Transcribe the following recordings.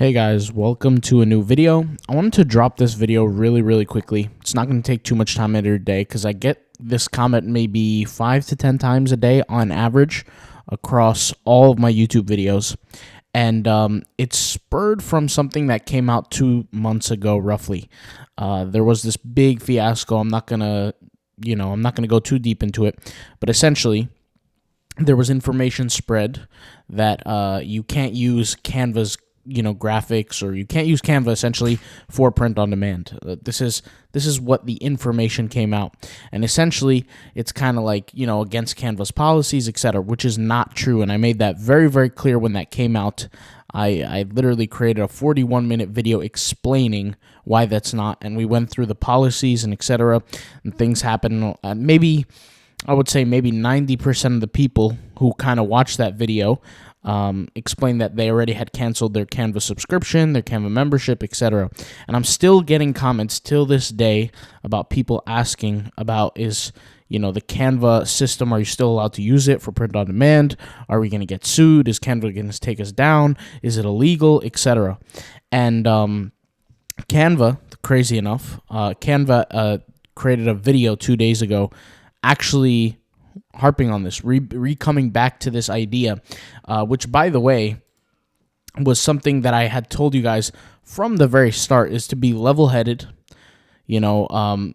Hey guys, welcome to a new video. I wanted to drop this video really quickly. It's not going to take too much time out of your day because I get this comment maybe 5 to 10 times a day on average across all of my YouTube videos. And it's spurred from something that came out 2 months ago roughly. There was this big fiasco. I'm not going to go too deep into it, but essentially there was information spread that you can't use Canva's graphics, or you can't use Canva essentially for print on demand. This is what the information came out, and essentially it's kind of like against Canva's policies, etc., which is not true. And I made that very clear when that came out. I literally created a 41-minute video explaining why that's not, and we went through the policies and etc. and things happen. Maybe I would say maybe 90% of the people who kind of watched that video explained that they already had canceled their Canva subscription, their Canva membership, etc. And I'm still getting comments till this day about people asking about, is the Canva system, are you still allowed to use it for print on demand? Are we going to get sued? Is Canva going to take us down? Is it illegal, etc.? And Canva, crazy enough, Canva created a video 2 days ago actually harping on this, coming back to this idea, which, by the way, was something that I had told you guys from the very start, is to be level-headed. A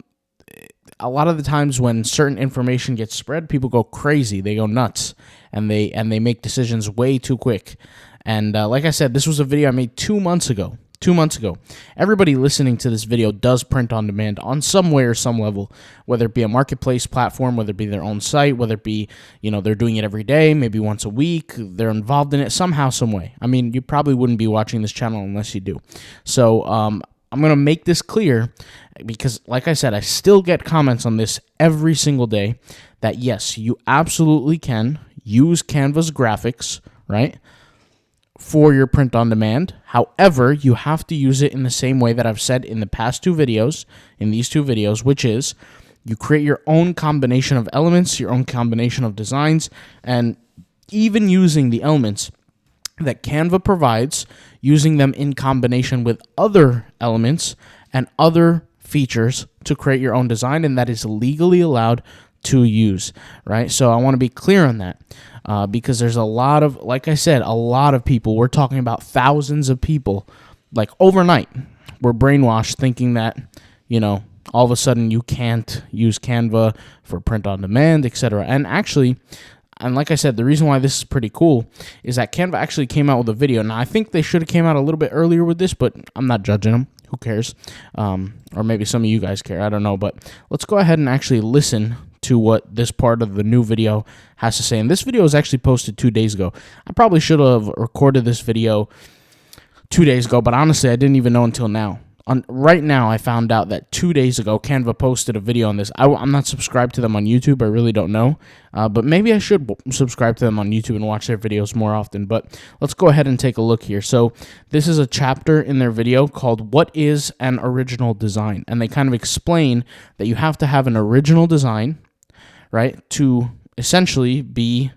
lot of the times when certain information gets spread, people go crazy, they go nuts, and they make decisions way too quick. And like I said, this was a video I made 2 months ago. 2 months ago. Everybody listening to this video does print on demand on some way or some level, whether it be a marketplace platform, whether it be their own site, whether it be, they're doing it every day, maybe once a week, they're involved in it somehow, some way. I mean, you probably wouldn't be watching this channel unless you do. So I'm going to make this clear because, like I said, I still get comments on this every single day that, yes, you absolutely can use Canva's graphics, right, for your print on demand. However, you have to use it in the same way that I've said in the past two videos, which is you create your own combination of elements, your own combination of designs, and even using the elements that Canva provides, using them in combination with other elements and other features to create your own design, and that is legally allowed to use, right? So I want to be clear on that. Because there's a lot of, like I said, a lot of people, we're talking about thousands of people, like overnight, were brainwashed thinking that, all of a sudden you can't use Canva for print on demand, etc. And actually, and like I said, the reason why this is pretty cool is that Canva actually came out with a video. Now, I think they should have came out a little bit earlier with this, but I'm not judging them. Who cares? Or maybe some of you guys care. I don't know. But let's go ahead and actually listen to what this part of the new video has to say. And this video was actually posted 2 days ago. I probably should have recorded this video 2 days ago, but honestly, I didn't even know until now. Right now, I found out that 2 days ago, Canva posted a video on this. I'm not subscribed to them on YouTube. I really don't know. But maybe I should subscribe to them on YouTube and watch their videos more often. But let's go ahead and take a look here. So this is a chapter in their video called What is an Original Design? And they kind of explain that you have to have an original design, right, to essentially be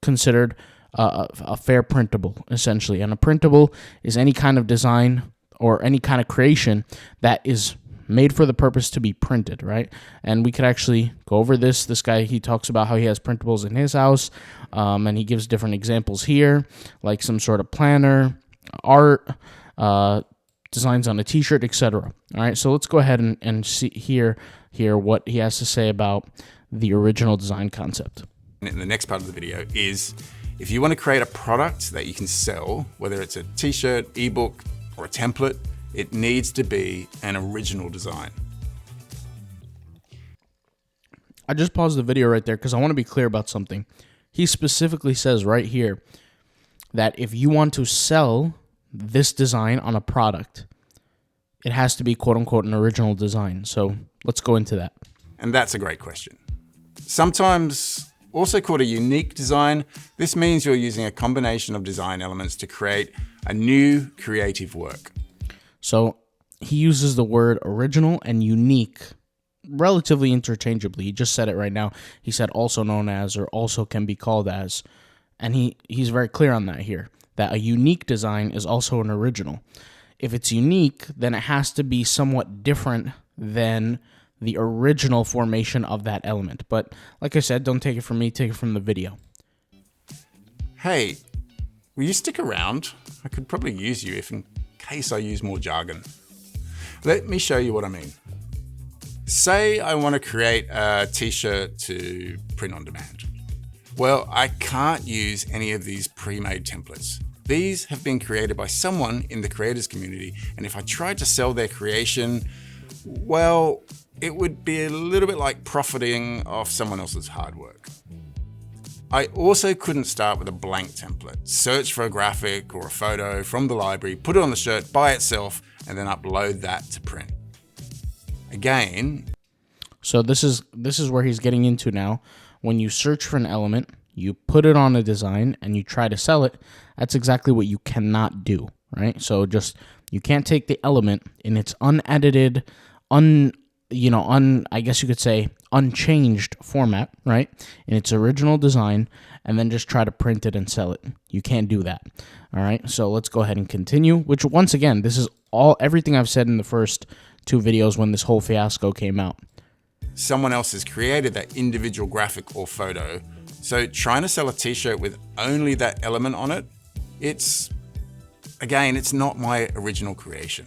considered a fair printable, essentially. And a printable is any kind of design or any kind of creation that is made for the purpose to be printed, right? And we could actually go over this. This guy, he talks about how he has printables in his house, and he gives different examples here, like some sort of planner, art, designs on a t-shirt, etc. All right, so let's go ahead and see here what he has to say about the original design concept. In the next part of the video is, if you want to create a product that you can sell, whether it's a t-shirt, ebook, or a template, it needs to be an original design. I just paused the video right there because I want to be clear about something. He specifically says right here that if you want to sell this design on a product, it has to be quote-unquote an original design. So let's go into that. And that's a great question. Sometimes also called a unique design, this means you're using a combination of design elements to create a new creative work. So he uses the word original and unique relatively interchangeably. He just said it right now. He said also known as, or also can be called as, and he's very clear on that here. that a unique design is also an original. If it's unique, then it has to be somewhat different than the original formation of that element. But like I said, don't take it from me, take it from the video. Hey, will you stick around? I could probably use you if in case I use more jargon. Let me show you what I mean. Say I want to create a t-shirt to print on demand. Well, I can't use any of these pre-made templates. These have been created by someone in the creators community, and if I tried to sell their creation, well, it would be a little bit like profiting off someone else's hard work. I also couldn't start with a blank template, search for a graphic or a photo from the library, put it on the shirt by itself, and then upload that to print. Again, so this is where he's getting into now. When you search for an element, you put it on a design, and you try to sell it, that's exactly what you cannot do, right? So you can't take the element in its unedited, I guess you could say unchanged format, right? In its original design, and then just try to print it and sell it. You can't do that. All right. So let's go ahead and continue, which once again, this is everything I've said in the first 2 videos when this whole fiasco came out. Someone else has created that individual graphic or photo. So trying to sell a t-shirt with only that element on it, it's not my original creation.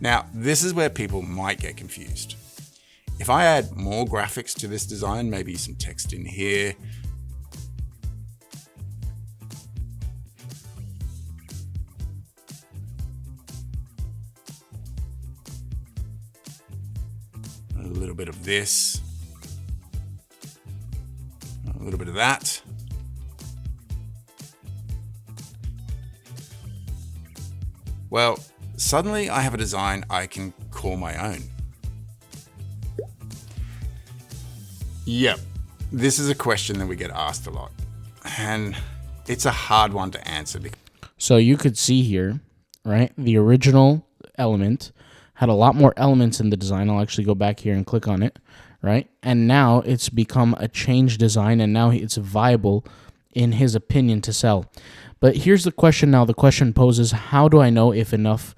Now, this is where people might get confused. If I add more graphics to this design, maybe some text in here, a little bit of this, a little bit of that, well, suddenly I have a design I can call my own. Yep, this is a question that we get asked a lot, and it's a hard one to answer. So you could see here, right, the original element had a lot more elements in the design. I'll actually go back here and click on it, right? And now it's become a changed design, and now it's viable, in his opinion, to sell. But here's the question now. The question poses, how do I know if enough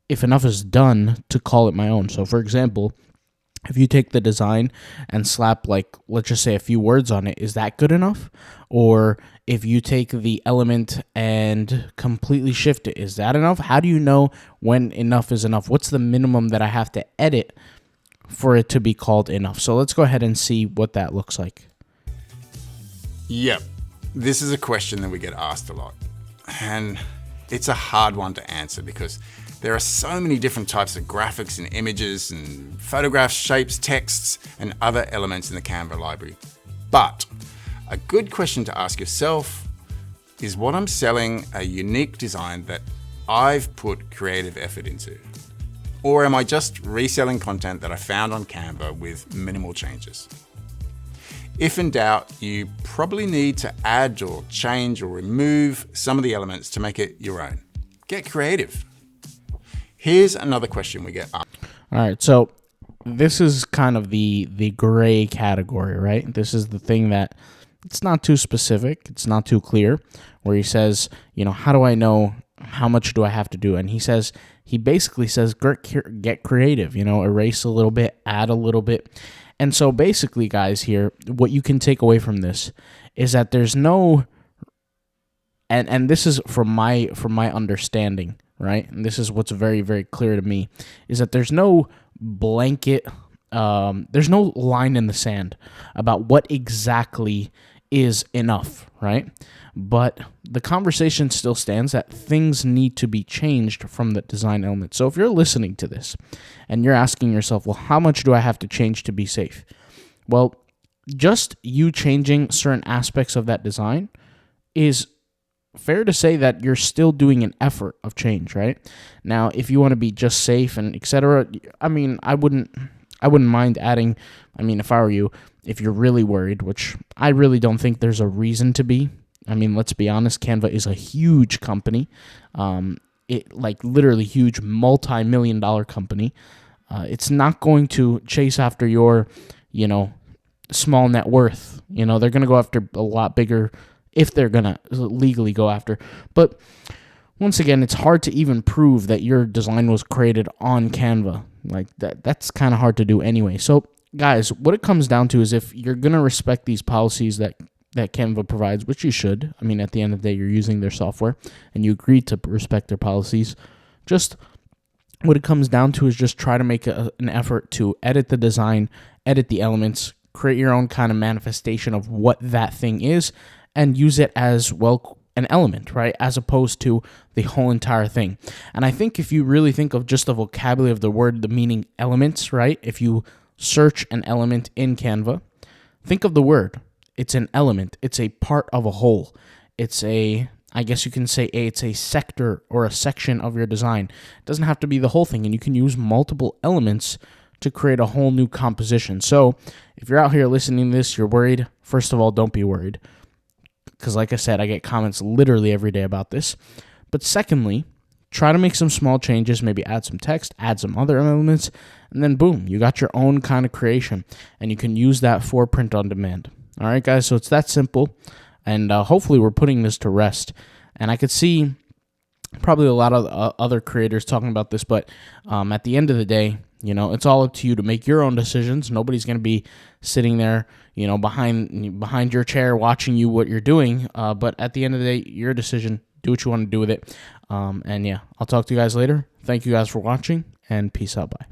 is done to call it my own? So for example, if you take the design and slap, like, let's just say a few words on it, is that good enough? Or if you take the element and completely shift it, is that enough? How do you know when enough is enough? What's the minimum that I have to edit for it to be called enough? So let's go ahead and see what that looks like. Yep, this is a question that we get asked a lot, and it's a hard one to answer because there are so many different types of graphics and images and photographs, shapes, texts, and other elements in the Canva library. But a good question to ask yourself is, what I'm selling a unique design that I've put creative effort into? Or am I just reselling content that I found on Canva with minimal changes? If in doubt, you probably need to add or change or remove some of the elements to make it your own. Get creative. Here's another question we get asked. All right, so this is kind of the gray category, right? This is the thing that it's not too specific, it's not too clear, where he says, how do I know how much do I have to do? And he basically says, get creative, erase a little bit, add a little bit. And so basically, guys, here, what you can take away from this is that there's no, and this is from my understanding, right? And this is what's very, very clear to me, is that there's no blanket, there's no line in the sand about what exactly is enough, right? But the conversation still stands that things need to be changed from the design element. So if you're listening to this and you're asking yourself, well, how much do I have to change to be safe? Well, just you changing certain aspects of that design is fair to say that you're still doing an effort of change, right? Now, if you want to be just safe and etc., I wouldn't mind adding, if I were you, if you're really worried, which I really don't think there's a reason to be. Let's be honest, Canva is a huge company. Literally huge, multi-million-dollar company. It's not going to chase after your, small net worth. They're going to go after a lot bigger if they're going to legally go after. But once again, it's hard to even prove that your design was created on Canva. Like that's kind of hard to do anyway. So guys, what it comes down to is if you're going to respect these policies that Canva provides, which you should. I mean, at the end of the day, you're using their software and you agree to respect their policies. Just what it comes down to is just try to make an effort to edit the design, edit the elements, create your own kind of manifestation of what that thing is, and use it as, well, an element, right? As opposed to the whole entire thing. And I think if you really think of just the vocabulary of the word, the meaning elements, right? If you search an element in Canva, think of the word. It's an element. It's a part of a whole. It's I guess you can say it's a sector or a section of your design. It doesn't have to be the whole thing, and you can use multiple elements to create a whole new composition. So if you're out here listening to this, you're worried, first of all, don't be worried. Because like I said, I get comments literally every day about this. But secondly, try to make some small changes, maybe add some text, add some other elements, and then boom, you got your own kind of creation, and you can use that for print on demand. All right, guys, so it's that simple, and hopefully we're putting this to rest. And I could see probably a lot of other creators talking about this, but at the end of the day, it's all up to you to make your own decisions. Nobody's going to be sitting there, behind your chair watching you what you're doing. But at the end of the day, your decision. Do what you want to do with it. And yeah, I'll talk to you guys later. Thank you guys for watching, and peace out. Bye.